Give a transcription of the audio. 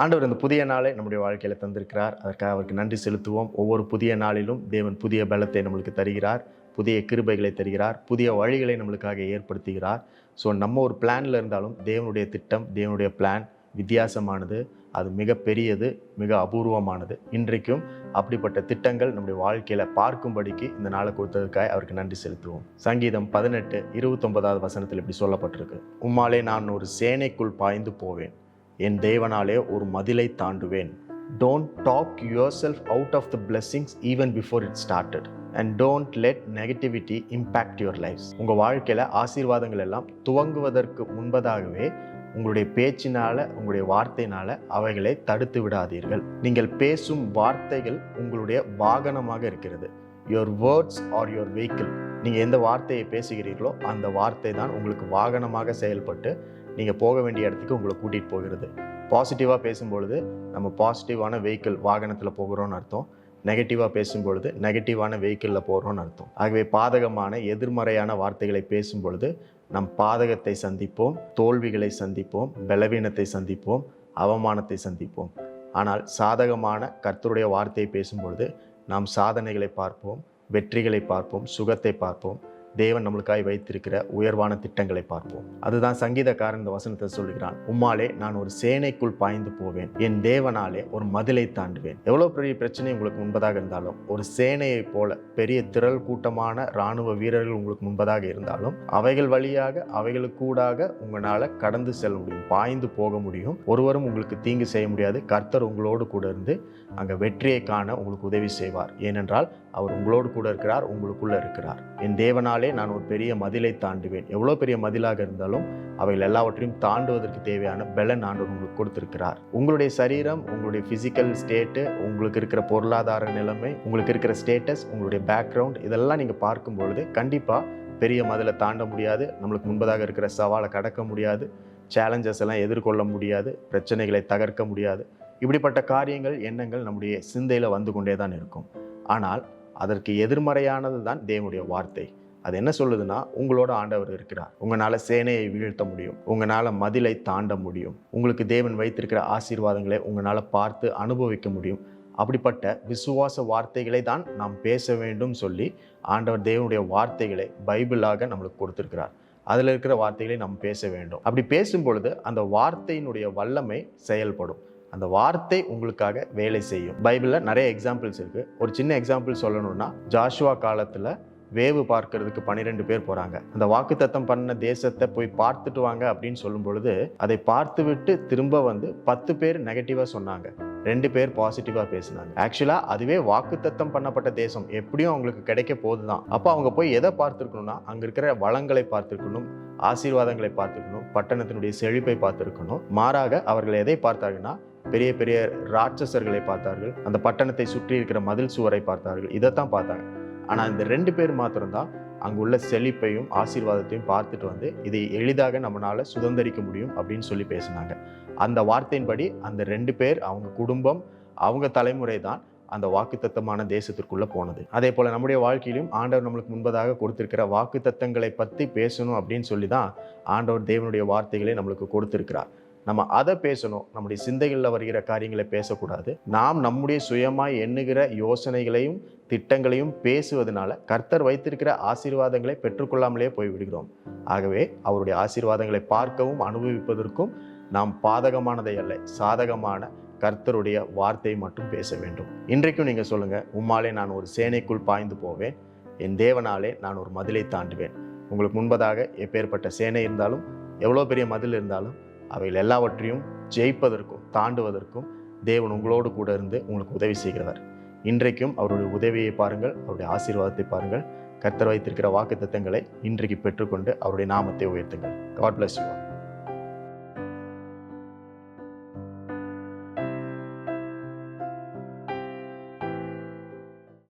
ஆண்டவர் இந்த புதிய நாளை நம்முடைய வாழ்க்கையில் தந்திருக்கிறார். அதற்காக அவருக்கு நன்றி செலுத்துவோம். ஒவ்வொரு புதிய நாளிலும் தேவன் புதிய பலத்தை நம்மளுக்கு தருகிறார், புதிய கிருபைகளை தருகிறார், புதிய வழிகளை நம்மளுக்காக ஏற்படுத்துகிறார். ஸோ நம்ம ஒரு பிளானில் இருந்தாலும் தேவனுடைய திட்டம், தேவனுடைய பிளான் வித்தியாசமானது, அது மிக பெரியது, மிக அபூர்வமானது. இன்றைக்கும் அப்படிப்பட்ட திட்டங்கள் நம்முடைய வாழ்க்கையில் பார்க்கும்படிக்கு இந்த நாளை கொடுத்ததுக்காக அவருக்கு நன்றி செலுத்துவோம். சங்கீதம் 18:29 வசனத்தில் இப்படி சொல்லப்பட்டிருக்கு: உம்மாலே நான் ஒரு சேனைக்குள் பாய்ந்து போவேன், என் தேவனாலே ஒரு மதிலை தாண்டுவேன். Don't talk yourself out of the blessings even before it started. And don't let negativity impact your lives. உங்கள் வாழ்க்கையில் ஆசீர்வாதங்கள் எல்லாம் துவங்குவதற்கு முன்பதாகவே உங்களுடைய பேச்சினால, உங்களுடைய வார்த்தையினால அவைகளை தடுத்து விடாதீர்கள். நீங்கள் பேசும் வார்த்தைகள் உங்களுடைய வாகனமாக இருக்கிறது. Your words are your vehicle. நீங்கள் எந்த வார்த்தையை பேசுகிறீர்களோ அந்த வார்த்தை தான் உங்களுக்கு வாகனமாக செயல்பட்டு நீங்கள் போக வேண்டிய இடத்துக்கு உங்களை கூட்டிகிட்டு போகிறது. பாசிட்டிவாக பேசும்பொழுது நம்ம பாசிட்டிவான வெஹிக்கிள் வாகனத்தில் போகிறோன்னு அர்த்தம். நெகட்டிவாக பேசும்பொழுது நெகட்டிவான வெஹிக்கிளில் போகிறோன்னு அர்த்தம். ஆகவே பாதகமான எதிர்மறையான வார்த்தைகளை பேசும் பொழுது நம் பாதகத்தை சந்திப்போம், தோல்விகளை சந்திப்போம், பலவீனத்தை சந்திப்போம், அவமானத்தை சந்திப்போம். ஆனால் சாதகமான கர்த்தருடைய வார்த்தையை பேசும்பொழுது நாம் சாதனைகளை பார்ப்போம், வெற்றிகளை பார்ப்போம், சுகத்தை பார்ப்போம், தேவன் நம்மளுக்காய் வைத்திருக்கிற உயர்வான திட்டங்களை பார்ப்போம். அதுதான் சங்கீதக்காரன் இந்த வசனத்தை சொல்லுகிறான்: உம்மாலே நான் ஒரு சேனைக்குள் பாய்ந்து போவேன், என் தேவனாலே ஒரு மதிலை தாண்டுவேன். எவ்வளவு பெரிய பிரச்சனை உங்களுக்கு முன்பதாக இருந்தாலும், ஒரு சேனையை போல பெரிய திரள் கூட்டமான இராணுவ வீரர்கள் உங்களுக்கு முன்பதாக இருந்தாலும், அவைகள் வழியாக அவைகளுக்கூடாக உங்களால் கடந்து செல்ல முடியும், பாய்ந்து போக முடியும். ஒருவரும் உங்களுக்கு தீங்கு செய்ய முடியாது. கர்த்தர் உங்களோடு கூட இருந்து அங்கே வெற்றியை காண உங்களுக்கு உதவி செய்வார். ஏனென்றால் அவர் உங்களோடு கூட இருக்கிறார், உங்களுக்குள்ள இருக்கிறார். என் தேவனாலே நான் ஒரு பெரிய மதிலை தாண்டுவேன். எவ்வளோ பெரிய மதிலாக இருந்தாலும் அவைகள் எல்லாவற்றையும் தாண்டுவதற்கு தேவையான பலன் ஆண்டவர் உங்களுக்கு கொடுத்திருக்கிறார். உங்களுடைய சரீரம், உங்களுடைய பிசிக்கல் ஸ்டேட்டு, உங்களுக்கு இருக்கிற பொருளாதார நிலைமை, உங்களுக்கு இருக்கிற ஸ்டேட்டஸ், உங்களுடைய பேக்ரவுண்ட், இதெல்லாம் நீங்கள் பார்க்கும் பொழுது கண்டிப்பாக பெரிய மதிலை தாண்ட முடியாது. நம்மளுக்கு முன்பதாக இருக்கிற சவாலை கடக்க முடியாது, சேலஞ்சஸ் எல்லாம் எதிர்கொள்ள முடியாது, பிரச்சனைகளை தகர்க்க முடியாது. இப்படிப்பட்ட காரியங்கள், எண்ணங்கள் நம்முடைய சிந்தையில் வந்து கொண்டே தான் இருக்கும். ஆனால் அதற்கு எதிர்மறையானது தான் தேவனுடைய வார்த்தை. அது என்ன சொல்லுதுன்னா, உங்களோட ஆண்டவர் இருக்கிறார், உங்களால் சேனையை வீழ்த்த முடியும், உங்களால் மதிலை தாண்ட முடியும், உங்களுக்கு தேவன் வைத்திருக்கிற ஆசீர்வாதங்களை உங்களால் பார்த்து அனுபவிக்க முடியும். அப்படிப்பட்ட விசுவாச வார்த்தைகளை தான் நாம் பேச வேண்டும் சொல்லி ஆண்டவர் தேவனுடைய வார்த்தைகளை பைபிளாக நம்மளுக்கு கொடுத்திருக்கிறார். அதில் இருக்கிற வார்த்தைகளை நாம் பேச வேண்டும். அப்படி பேசும் பொழுது அந்த வார்த்தையினுடைய வல்லமை செயல்படும். அந்த வார்த்தை உங்களுக்காக வேலை செய்யும். பைபிளில் நிறைய எக்ஸாம்பிள்ஸ் இருக்குது. ஒரு சின்ன எக்ஸாம்பிள் சொல்லணும்னா, ஜாஷுவா காலத்தில் வேவு பார்க்கறதுக்கு 12 பேர் போகிறாங்க. அந்த வாக்குத்தத்தம் பண்ண தேசத்தை போய் பார்த்துட்டு வாங்க அப்படின்னு சொல்லும் பொழுது, அதை பார்த்து விட்டு திரும்ப வந்து 10 பேர் நெகட்டிவாக சொன்னாங்க, 2 பேர் பாசிட்டிவாக பேசினாங்க. ஆக்சுவலாக அதுவே வாக்குத்தத்தம் பண்ணப்பட்ட தேசம் எப்படியும் அவங்களுக்கு கிடைக்க போது தான். அப்போ அவங்க போய் எதை பார்த்துருக்கணும்னா, அங்கே இருக்கிற வளங்களை பார்த்துருக்கணும், ஆசீர்வாதங்களை பார்த்துருக்கணும், பட்டணத்தினுடைய செழிப்பை பார்த்துருக்கணும். மாறாக அவர்கள் எதை பார்த்தாங்கன்னா, பெரிய பெரிய ராட்சசர்களை பார்த்தார்கள், அந்த பட்டணத்தை சுற்றி இருக்கிற மதில் சுவரை பார்த்தார்கள், இதைத்தான் பார்த்தாங்க. ஆனால் இந்த 2 பேர் மாத்திரம்தான் அங்குள்ள செழிப்பையும் ஆசீர்வாதத்தையும் பார்த்துட்டு வந்து இதை எளிதாக நம்மளால சுதந்திரிக்க முடியும் அப்படின்னு சொல்லி பேசினாங்க. அந்த வார்த்தையின்படி அந்த 2 பேர், அவங்க குடும்பம், அவங்க தலைமுறை தான் அந்த வாக்குத்தத்தமான தேசத்திற்குள்ள போனது. அதே போல நம்முடைய வாழ்க்கையிலும் ஆண்டவர் நம்மளுக்கு முன்பதாக கொடுத்திருக்கிற வாக்குத்தத்தங்களை பற்றி பேசணும் அப்படின்னு சொல்லி தான் ஆண்டவர் தேவனுடைய வார்த்தைகளை நம்மளுக்கு கொடுத்திருக்கிறார். நம்ம அதை பேசணும். நம்முடைய சிந்தைகளில் வருகிற காரியங்களை பேசக்கூடாது. நாம் நம்முடைய சுயமாய் எண்ணுகிற யோசனைகளையும் திட்டங்களையும் பேசுவதனால கர்த்தர் வைத்திருக்கிற ஆசீர்வாதங்களை பெற்றுக்கொள்ளாமலே போய்விடுகிறோம். ஆகவே அவருடைய ஆசீர்வாதங்களை பார்க்கவும் அனுபவிப்பதற்கும் நாம் பாதகமானதை அல்ல, சாதகமான கர்த்தருடைய வார்த்தையை மட்டும் பேச வேண்டும். இன்றைக்கும் நீங்கள் சொல்லுங்கள்: உம்மாலே நான் ஒரு சேனைக்குள் பாய்ந்து போவேன், என் தேவனாலே நான் ஒரு மதிலை தாண்டுவேன். உங்களுக்கு முன்பதாக எப்பேற்பட்ட சேனை இருந்தாலும், எவ்வளோ பெரிய மதில் இருந்தாலும், அவைகள் எல்லாவற்றையும் ஜெயிப்பதற்கும் தாண்டுவதற்கும் தேவன் உங்களோடு கூட இருந்து உங்களுக்கு உதவி செய்கிறவர். இன்றைக்கும் அவருடைய உதவியை பாருங்கள், அவருடைய ஆசீர்வாதத்தை பாருங்கள். கர்த்தர் வைத்திருக்கிற வாக்குத்தத்தங்களை இன்றைக்கு பெற்றுக்கொண்டு அவருடைய நாமத்தை உயர்த்துங்கள். God bless you all.